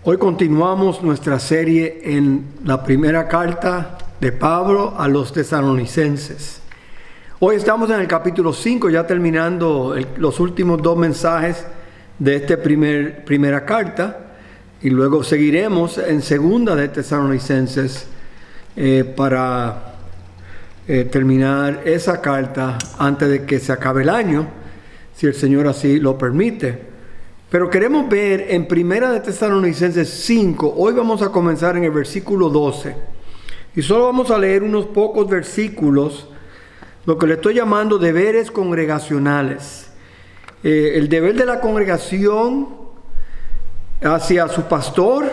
Hoy continuamos nuestra serie en la primera carta de Pablo a los tesalonicenses. Hoy estamos en el capítulo 5, ya terminando los últimos dos mensajes de esta primera carta, y luego seguiremos en segunda de Tesalonicenses para terminar esa carta antes de que se acabe el año, si el Señor así lo permite. Pero queremos ver en primera de Tesalonicenses 5, hoy vamos a comenzar en el versículo 12, y solo vamos a leer unos pocos versículos, lo que le estoy llamando deberes congregacionales. El deber de la congregación hacia su pastor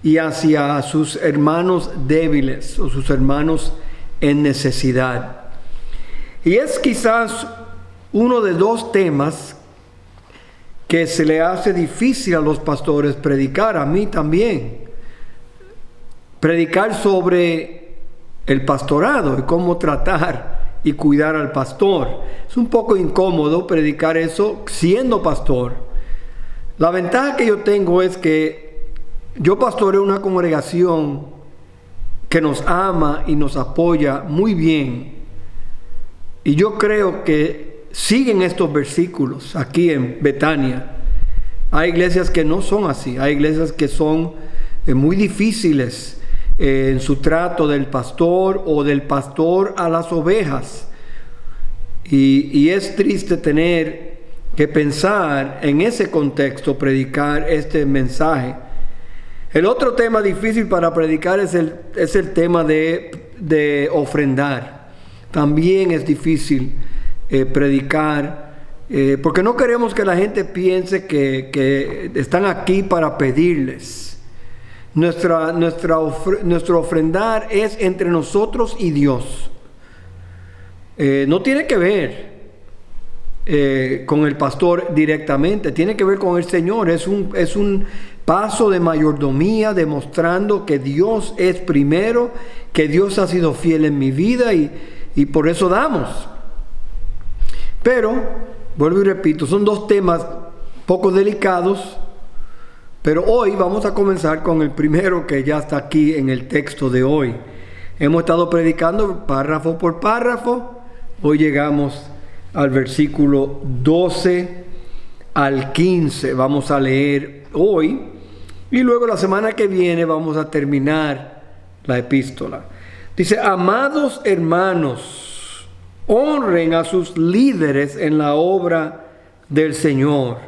y hacia sus hermanos débiles o sus hermanos en necesidad. Y es quizás uno de dos temas que se le hace difícil a los pastores predicar, a mí también. Predicar sobre el pastorado y cómo tratar y cuidar al pastor. Es un poco incómodo predicar eso siendo pastor. La ventaja que yo tengo es que yo pastoreo una congregación que nos ama y nos apoya muy bien. Y yo creo que siguen estos versículos aquí en Betania. Hay iglesias que no son así. Hay iglesias que son muy difíciles en su trato del pastor o del pastor a las ovejas. Y es triste tener que pensar en ese contexto, predicar este mensaje. El otro tema difícil para predicar es el tema de ofrendar. También es difícil predicar, porque no queremos que la gente piense que están aquí para pedirles. Nuestro ofrendar es entre nosotros y Dios. No tiene que ver con el pastor directamente, tiene que ver con el Señor. Es un paso de mayordomía, demostrando que Dios es primero, que Dios ha sido fiel en mi vida y por eso damos. Pero, vuelvo y repito, son dos temas poco delicados, pero hoy vamos a comenzar con el primero que ya está aquí en el texto de hoy. Hemos estado predicando párrafo por párrafo, hoy llegamos al versículo 12 al 15, vamos a leer hoy, y luego la semana que viene vamos a terminar la epístola. Dice: amados hermanos, honren a sus líderes en la obra del Señor.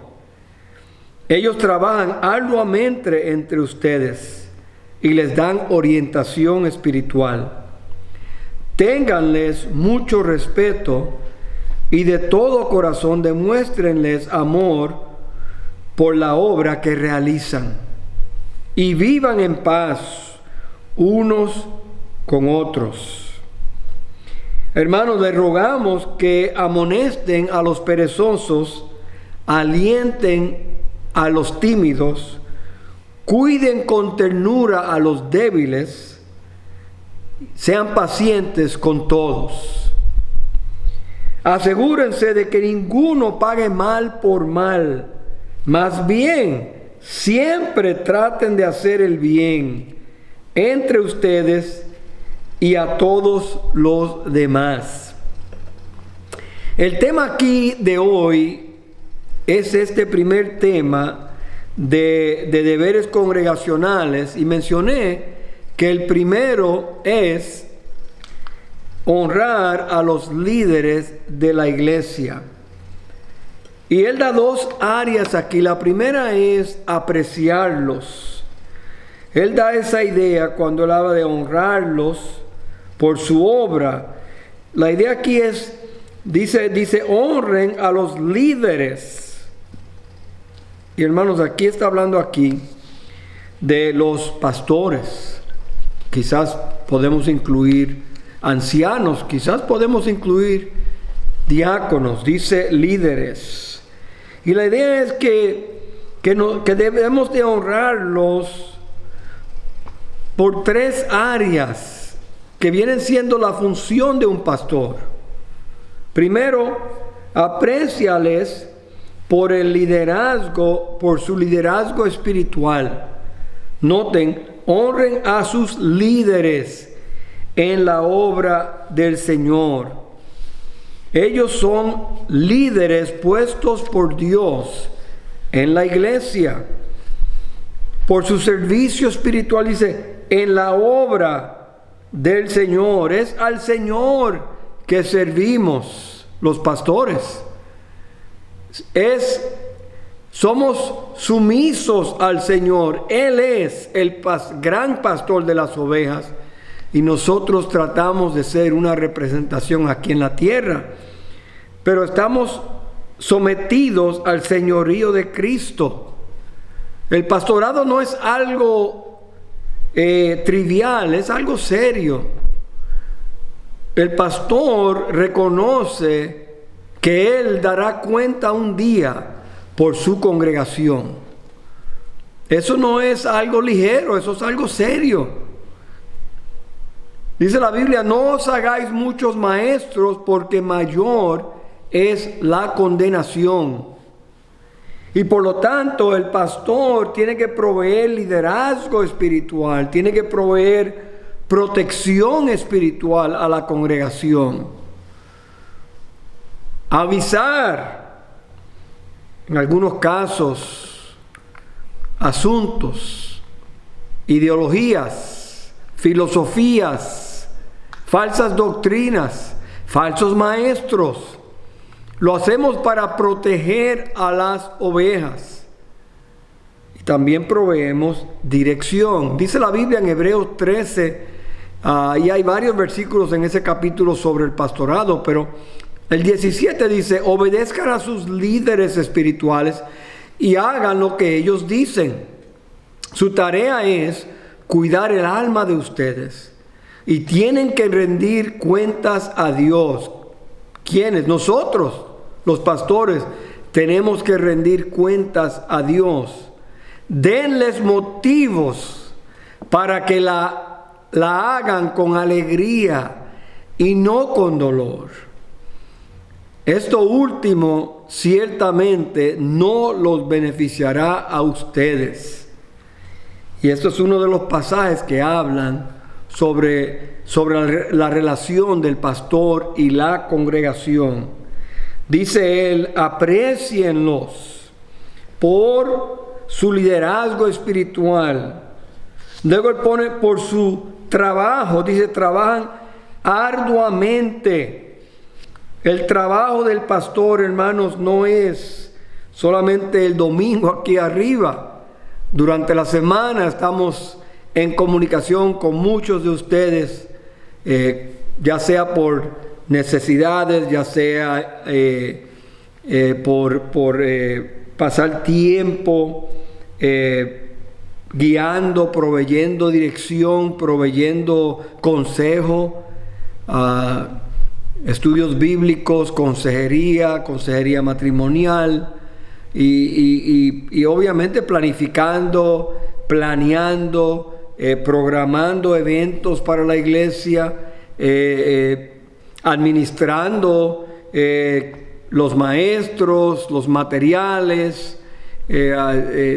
Ellos trabajan arduamente entre ustedes y les dan orientación espiritual. Ténganles mucho respeto y de todo corazón demuéstrenles amor por la obra que realizan. Y vivan en paz unos con otros. Hermanos, les rogamos que amonesten a los perezosos, alienten a los tímidos, cuiden con ternura a los débiles, sean pacientes con todos. Asegúrense de que ninguno pague mal por mal, más bien siempre traten de hacer el bien entre ustedes y a todos los demás. El tema aquí de hoy es este primer tema de deberes congregacionales, y mencioné que el primero es honrar a los líderes de la iglesia. Y él da dos áreas aquí. La primera es apreciarlos. Él da esa idea cuando él habla de honrarlos por su obra. La idea aquí es, dice honren a los líderes. Y hermanos, aquí está hablando aquí de los pastores. Quizás podemos incluir ancianos, quizás podemos incluir diáconos, dice líderes. Y la idea es que debemos de honrarlos por tres áreas que vienen siendo la función de un pastor. Primero, apréciales por el liderazgo, por su liderazgo espiritual. Noten, honren a sus líderes en la obra del Señor. Ellos son líderes puestos por Dios en la iglesia. Por su servicio espiritual, dice, en la obra del Señor. Es al Señor que servimos los pastores. Somos sumisos al Señor. Él es el gran pastor de las ovejas y nosotros tratamos de ser una representación aquí en la tierra. Pero estamos sometidos al señorío de Cristo. El pastorado no es algo trivial, es algo serio. El pastor reconoce que él dará cuenta un día por su congregación. Eso no es algo ligero, eso es algo serio. Dice la Biblia, no os hagáis muchos maestros porque mayor es la condenación. Y por lo tanto el pastor tiene que proveer liderazgo espiritual, tiene que proveer protección espiritual a la congregación. Avisar, en algunos casos, asuntos, ideologías, filosofías, falsas doctrinas, falsos maestros. Lo hacemos para proteger a las ovejas. Y también proveemos dirección. Dice la Biblia en Hebreos 13, y hay varios versículos en ese capítulo sobre el pastorado, pero el 17 dice, obedezcan a sus líderes espirituales y hagan lo que ellos dicen. Su tarea es cuidar el alma de ustedes y tienen que rendir cuentas a Dios. ¿Quiénes? Nosotros. Los pastores tenemos que rendir cuentas a Dios. Denles motivos para que la hagan con alegría y no con dolor. Esto último ciertamente no los beneficiará a ustedes. Y esto es uno de los pasajes que hablan sobre la relación del pastor y la congregación. Dice él, aprécienlos por su liderazgo espiritual. Luego él pone por su trabajo, dice, trabajan arduamente. El trabajo del pastor, hermanos, no es solamente el domingo aquí arriba. Durante la semana estamos en comunicación con muchos de ustedes, ya sea por necesidades, ya sea por pasar tiempo guiando, proveyendo dirección, proveyendo consejo, estudios bíblicos, consejería matrimonial y obviamente planificando, planeando, programando eventos para la iglesia, administrando los maestros, los materiales.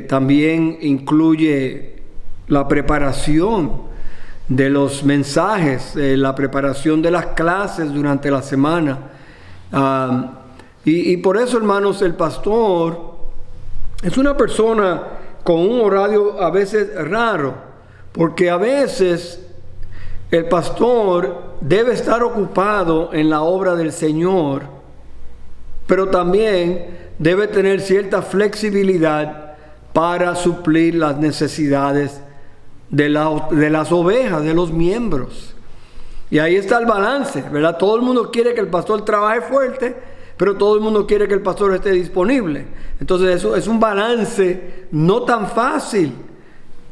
También incluye la preparación de los mensajes, la preparación de las clases durante la semana. Y por eso, hermanos, el pastor es una persona con un horario a veces raro, porque a veces el pastor debe estar ocupado en la obra del Señor, pero también debe tener cierta flexibilidad para suplir las necesidades de las ovejas, de los miembros. Y ahí está el balance, ¿verdad? Todo el mundo quiere que el pastor trabaje fuerte, pero todo el mundo quiere que el pastor esté disponible. Entonces eso es un balance no tan fácil,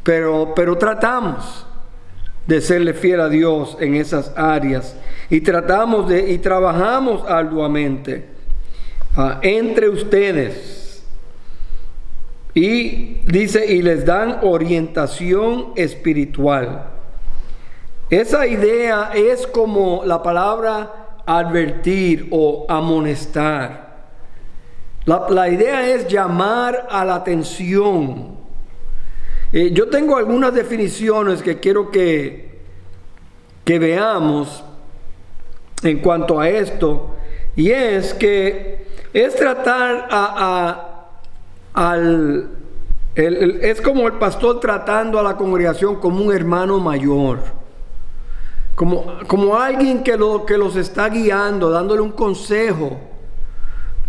pero tratamos de serle fiel a Dios en esas áreas y trabajamos arduamente entre ustedes, y dice, y les dan orientación espiritual. Esa idea es como la palabra advertir o amonestar. La idea es llamar a la atención. Yo tengo algunas definiciones que quiero que veamos en cuanto a esto, y es que es tratar es como el pastor tratando a la congregación como un hermano mayor, como alguien que los está guiando, dándole un consejo,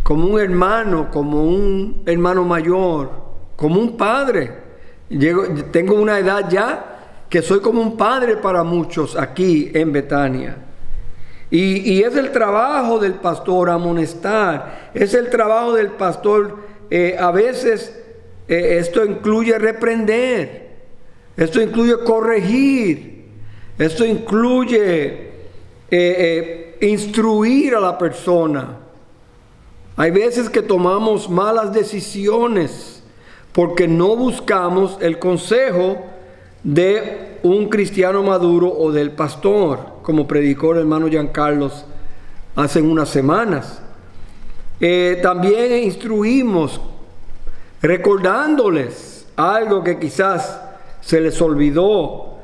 como un hermano mayor, como un padre. Tengo una edad ya que soy como un padre para muchos aquí en Betania. Y es el trabajo del pastor amonestar, es el trabajo del pastor, a veces esto incluye reprender, esto incluye corregir, esto incluye instruir a la persona. Hay veces que tomamos malas decisiones porque no buscamos el consejo de un cristiano maduro o del pastor, como predicó el hermano Giancarlos hace unas semanas. También instruimos recordándoles algo que quizás se les olvidó,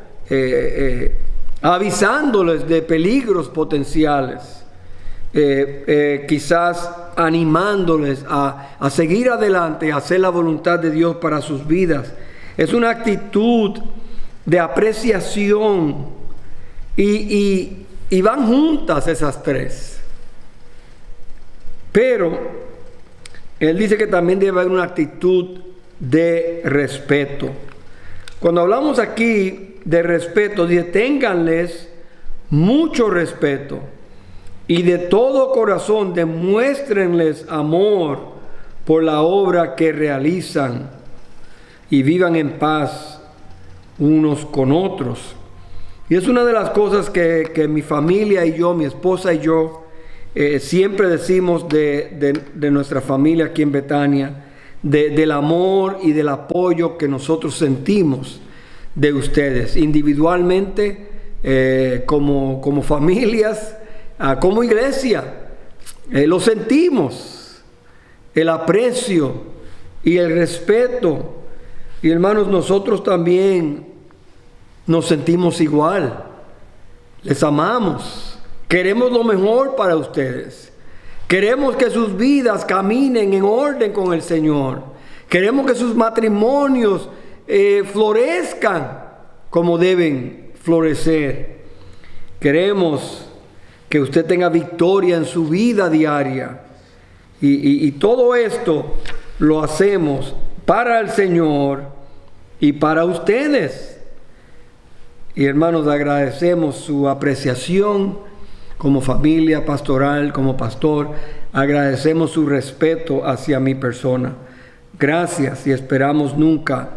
avisándoles de peligros potenciales, quizás animándoles a seguir adelante, a hacer la voluntad de Dios para sus vidas. Es una actitud de apreciación y van juntas esas tres. Pero él dice que también debe haber una actitud de respeto. Cuando hablamos aquí de respeto, dice, ténganles mucho respeto y de todo corazón demuéstrenles amor por la obra que realizan y vivan en paz unos con otros. Y es una de las cosas que mi familia y yo, mi esposa y yo, siempre decimos de nuestra familia aquí en Betania, del amor y del apoyo que nosotros sentimos de ustedes, individualmente, como familias, como iglesia. Lo sentimos, el aprecio y el respeto. Y hermanos, nosotros también nos sentimos igual. Les amamos. Queremos lo mejor para ustedes. Queremos que sus vidas caminen en orden con el Señor. Queremos que sus matrimonios florezcan como deben florecer. Queremos que usted tenga victoria en su vida diaria. Y todo esto lo hacemos para el Señor y para ustedes. Y hermanos, agradecemos su apreciación como familia pastoral, como pastor. Agradecemos su respeto hacia mi persona. Gracias, y esperamos nunca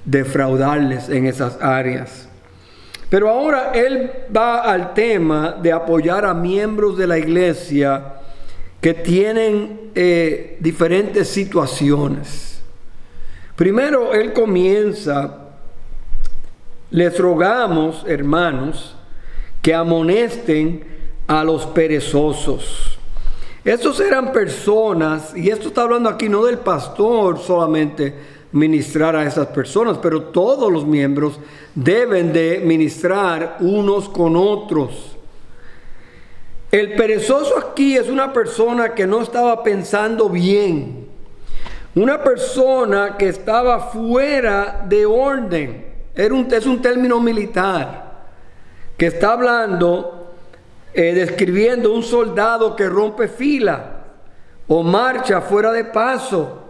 defraudarles en esas áreas. Pero ahora él va al tema de apoyar a miembros de la iglesia que tienen diferentes situaciones. Primero él comienza: les rogamos, hermanos, que amonesten a los perezosos. Estos eran personas, y esto está hablando aquí no del pastor solamente ministrar a esas personas, pero todos los miembros deben de ministrar unos con otros. El perezoso aquí es una persona que no estaba pensando bien, una persona que estaba fuera de orden. Es un término militar que está hablando, describiendo un soldado que rompe fila o marcha fuera de paso.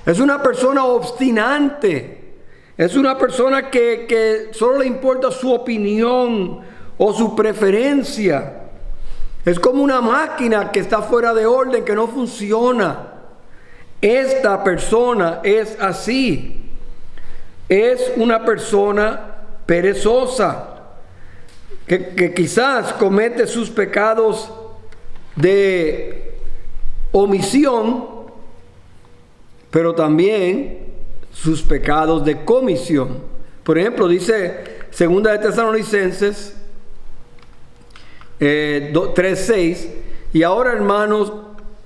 Es una persona obstinante. Es una persona que solo le importa su opinión o su preferencia. Es como una máquina que está fuera de orden, que no funciona. Esta persona es así. Es una persona perezosa, que quizás comete sus pecados de omisión, pero también sus pecados de comisión. Por ejemplo, dice 2 de Tesalonicenses 3:6, y ahora, hermanos,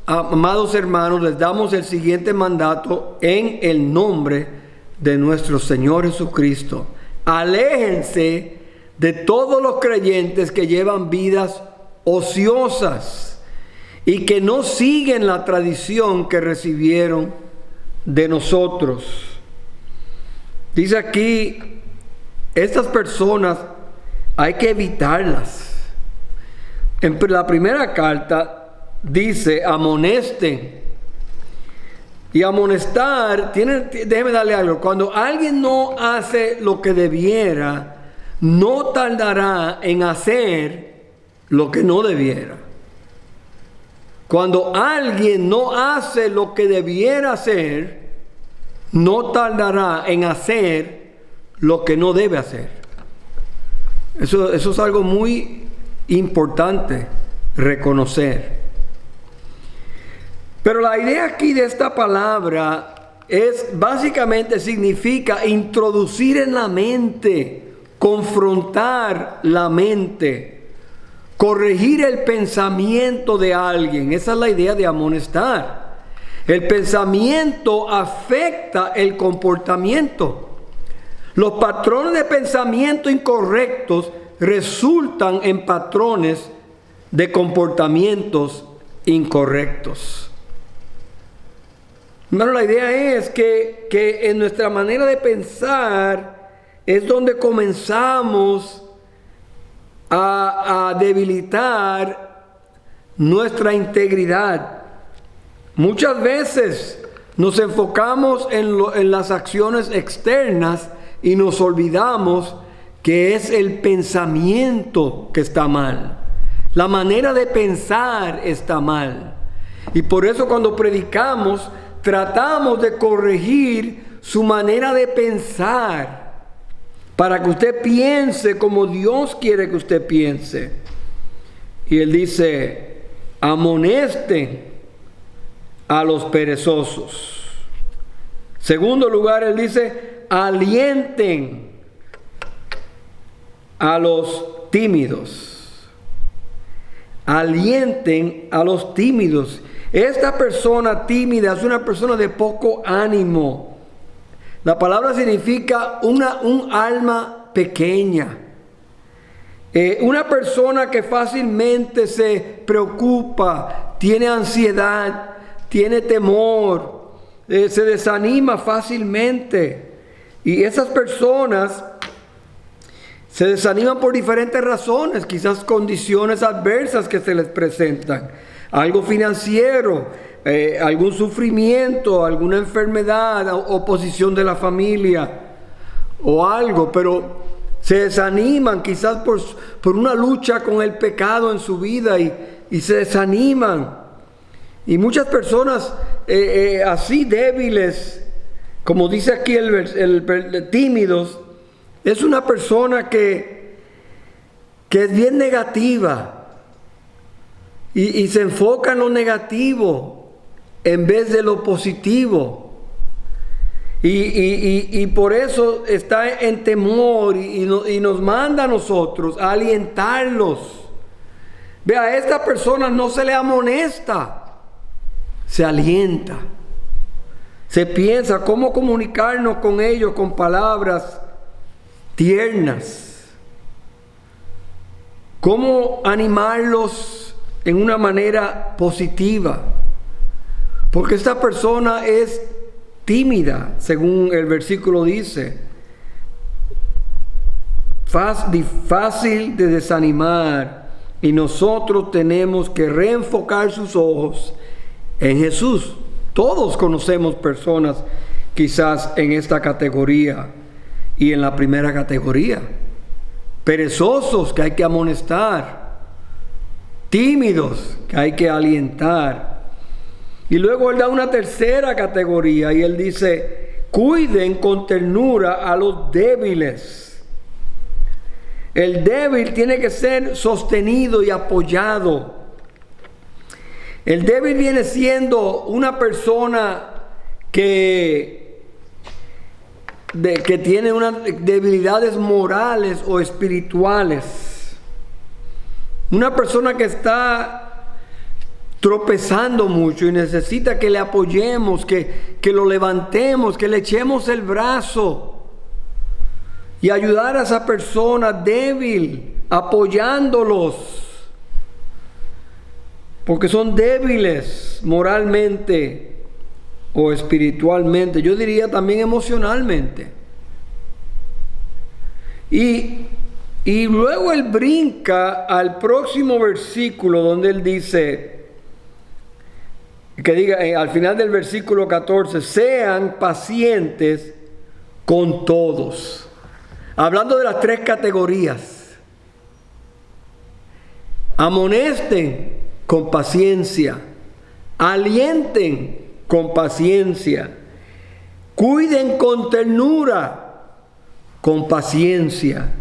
amados hermanos, les damos el siguiente mandato en el nombre de nuestro Señor Jesucristo. Aléjense de todos los creyentes que llevan vidas ociosas y que no siguen la tradición que recibieron de nosotros. Dice aquí, estas personas hay que evitarlas. En la primera carta dice, amonesten. Y amonestar, déjeme darle algo. Cuando alguien no hace lo que debiera, no tardará en hacer lo que no debiera. Cuando alguien no hace lo que debiera hacer, no tardará en hacer lo que no debe hacer. Eso es algo muy importante reconocer. Pero la idea aquí de esta palabra es básicamente significa introducir en la mente, confrontar la mente, corregir el pensamiento de alguien. Esa es la idea de amonestar. El pensamiento afecta el comportamiento. Los patrones de pensamiento incorrectos resultan en patrones de comportamientos incorrectos. Bueno, la idea es que en nuestra manera de pensar es donde comenzamos a debilitar nuestra integridad. Muchas veces nos enfocamos en las acciones externas y nos olvidamos que es el pensamiento que está mal. La manera de pensar está mal. Y por eso cuando predicamos, tratamos de corregir su manera de pensar para que usted piense como Dios quiere que usted piense. Y él dice, amonesten a los perezosos. Segundo lugar, él dice, alienten a los tímidos. Alienten a los tímidos. Esta persona tímida es una persona de poco ánimo. La palabra significa un alma pequeña. Una persona que fácilmente se preocupa, tiene ansiedad, tiene temor, se desanima fácilmente. Y esas personas se desaniman por diferentes razones, quizás condiciones adversas que se les presentan. Algo financiero, algún sufrimiento, alguna enfermedad, oposición de la familia o algo, pero se desaniman quizás por una lucha con el pecado en su vida y se desaniman. Y muchas personas así débiles, como dice aquí el tímidos, es una persona que es bien negativa. Y se enfoca en lo negativo en vez de lo positivo. Y por eso está en temor y nos manda a nosotros a alientarlos. Vea, a esta persona no se le amonesta, se alienta. Se piensa cómo comunicarnos con ellos con palabras tiernas. Cómo animarlos en una manera positiva, porque esta persona es tímida, según el versículo dice, fácil de desanimar, y nosotros tenemos que reenfocar sus ojos en Jesús. Todos conocemos personas quizás en esta categoría y en la primera categoría, perezosos que hay que amonestar, tímidos que hay que alientar. Y luego él da una tercera categoría y él dice, cuiden con ternura a los débiles. El débil tiene que ser sostenido y apoyado. El débil viene siendo una persona que tiene unas debilidades morales o espirituales. Una persona que está tropezando mucho y necesita que le apoyemos, que lo levantemos, que le echemos el brazo y ayudar a esa persona débil, apoyándolos, porque son débiles moralmente o espiritualmente, yo diría también emocionalmente. Y luego él brinca al próximo versículo donde él dice, que diga al final del versículo 14, sean pacientes con todos. Hablando de las tres categorías. Amonesten con paciencia, alienten con paciencia, cuiden con ternura, con paciencia.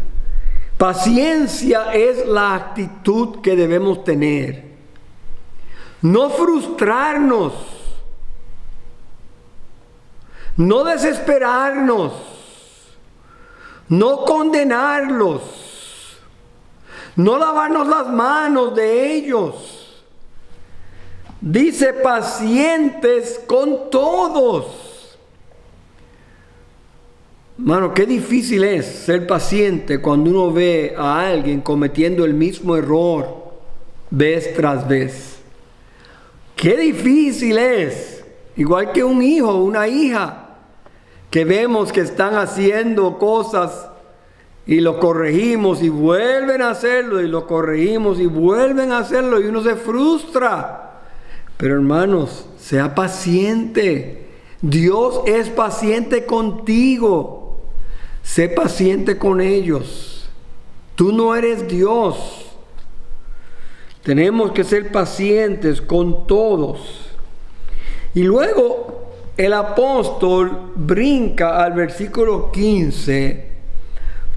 Paciencia es la actitud que debemos tener. No frustrarnos, no desesperarnos, no condenarlos, no lavarnos las manos de ellos. Dice pacientes con todos. Mano, qué difícil es ser paciente cuando uno ve a alguien cometiendo el mismo error vez tras vez. Qué difícil es, igual que un hijo, una hija, que vemos que están haciendo cosas y lo corregimos y vuelven a hacerlo y lo corregimos y vuelven a hacerlo y uno se frustra. Pero hermanos, sea paciente. Dios es paciente contigo. Sé paciente con ellos. Tú no eres Dios. Tenemos que ser pacientes con todos. Y luego el apóstol brinca al versículo 15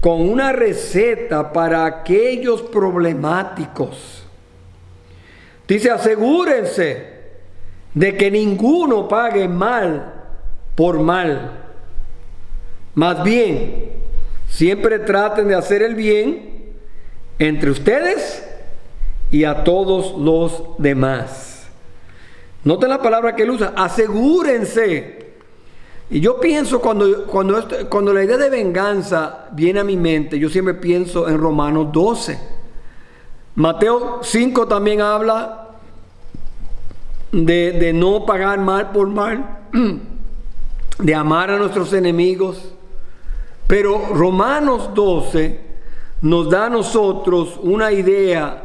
con una receta para aquellos problemáticos. Dice, asegúrense de que ninguno pague mal por mal. Más bien, siempre traten de hacer el bien entre ustedes y a todos los demás. Noten la palabra que él usa, asegúrense. Y yo pienso cuando la idea de venganza viene a mi mente, yo siempre pienso en Romanos 12. Mateo 5 también habla de no pagar mal por mal, de amar a nuestros enemigos. Pero Romanos 12 nos da a nosotros una idea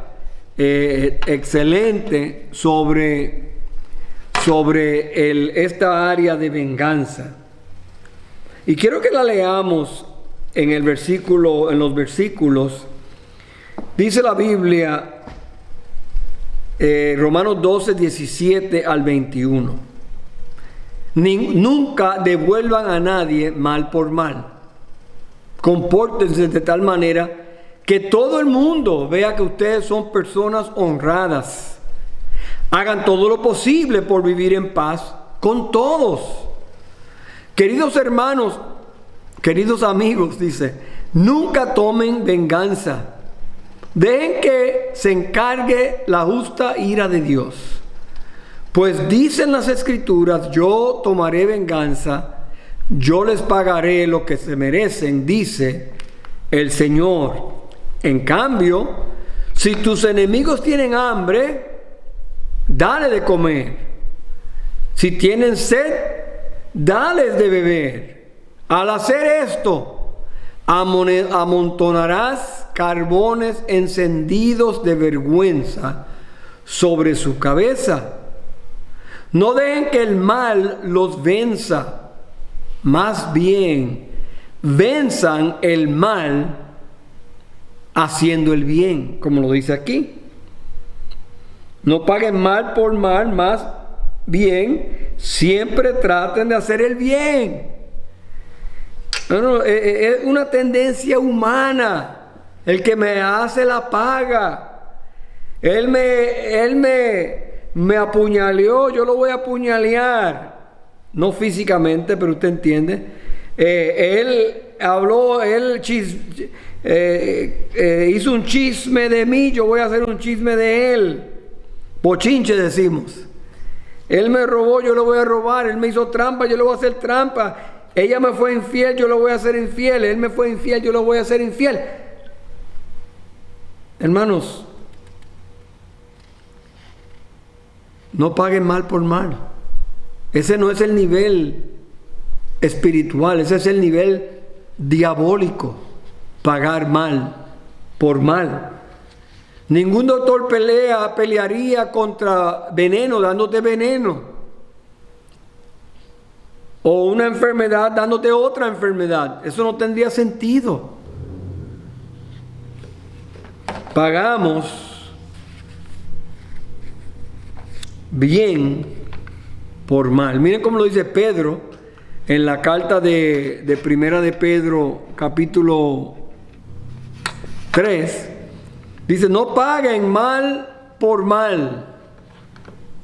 excelente sobre esta área de venganza. Y quiero que la leamos en los versículos. Dice la Biblia, Romanos 12, 17 al 21. Nunca devuelvan a nadie mal por mal. Compórtense de tal manera que todo el mundo vea que ustedes son personas honradas. Hagan todo lo posible por vivir en paz con todos. Queridos hermanos, queridos amigos, dice, nunca tomen venganza. Dejen que se encargue la justa ira de Dios. Pues dicen las Escrituras, yo tomaré venganza, yo les pagaré lo que se merecen, dice el Señor. En cambio, si tus enemigos tienen hambre, dale de comer. Si tienen sed, dales de beber. Al hacer esto, amontonarás carbones encendidos de vergüenza sobre su cabeza. No dejen que el mal los venza. Más bien, venzan el mal haciendo el bien, como lo dice aquí. No paguen mal por mal, más bien, siempre traten de hacer el bien. Es una tendencia humana. El que me hace la paga. Él me apuñaleó, yo lo voy a apuñalear. No físicamente, pero usted entiende. Él habló, hizo un chisme de mí, yo voy a hacer un chisme de él. Bochinche decimos. Él me robó, yo le voy a robar. Él me hizo trampa, yo le voy a hacer trampa. Ella me fue infiel, yo le voy a hacer infiel. Él me fue infiel, yo le voy a hacer infiel. Hermanos, no paguen mal por mal. Ese no es el nivel espiritual, ese es el nivel diabólico. Pagar mal por mal. Ningún doctor pelearía contra veneno, dándote veneno. O una enfermedad dándote otra enfermedad. Eso no tendría sentido. Pagamos bien por mal. Miren cómo lo dice Pedro en la carta de Primera de Pedro, capítulo 3. Dice, no paguen mal por mal.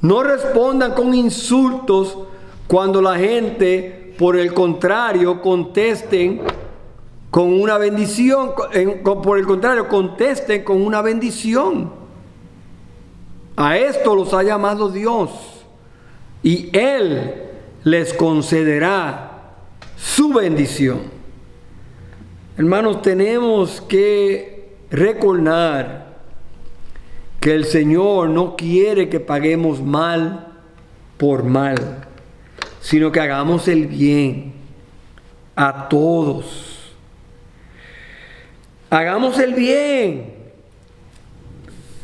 No respondan con insultos cuando la gente, por el contrario, contesten con una bendición. Por el contrario, contesten con una bendición. A esto los ha llamado Dios. Y Él les concederá su bendición. Hermanos, tenemos que recordar que el Señor no quiere que paguemos mal por mal, sino que hagamos el bien a todos. Hagamos el bien.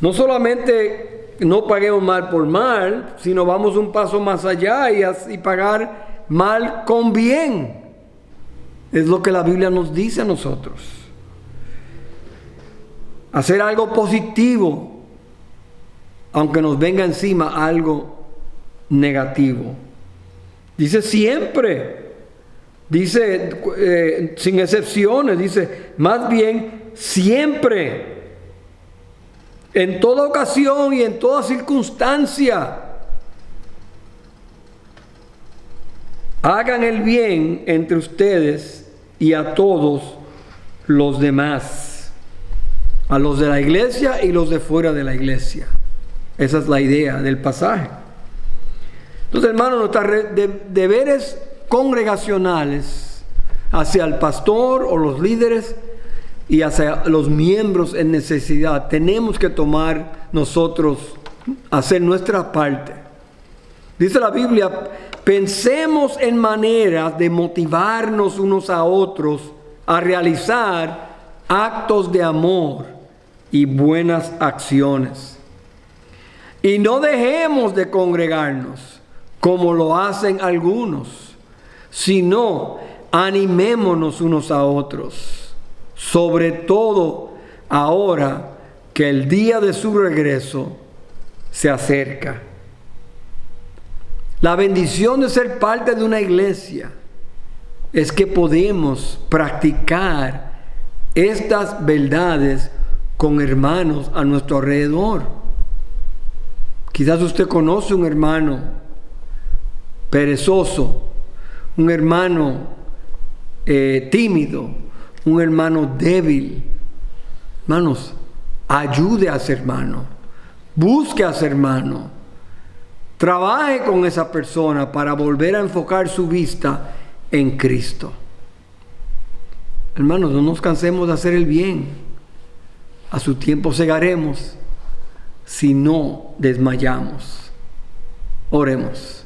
No solamente no paguemos mal por mal, sino vamos un paso más allá y pagar mal con bien. Es lo que la Biblia nos dice a nosotros. Hacer algo positivo, aunque nos venga encima algo negativo. Dice siempre, dice sin excepciones, dice más bien siempre, en toda ocasión y en toda circunstancia. Hagan el bien entre ustedes y a todos los demás. A los de la iglesia y los de fuera de la iglesia. Esa es la idea del pasaje. Entonces, hermanos, nuestros deberes congregacionales hacia el pastor o los líderes y hacia los miembros en necesidad, tenemos que tomar nosotros, hacer nuestra parte. Dice la Biblia, pensemos en maneras de motivarnos unos a otros a realizar actos de amor y buenas acciones. Y no dejemos de congregarnos como lo hacen algunos, sino animémonos unos a otros, sobre todo ahora que el día de su regreso se acerca. La bendición de ser parte de una iglesia es que podemos practicar estas verdades con hermanos a nuestro alrededor. Quizás usted conoce un hermano perezoso, un hermano tímido, un hermano débil. Hermanos, ayude a ese hermano, busque a ese hermano, trabaje con esa persona para volver a enfocar su vista en Cristo. Hermanos, no nos cansemos de hacer el bien. A su tiempo segaremos si no desmayamos. Oremos.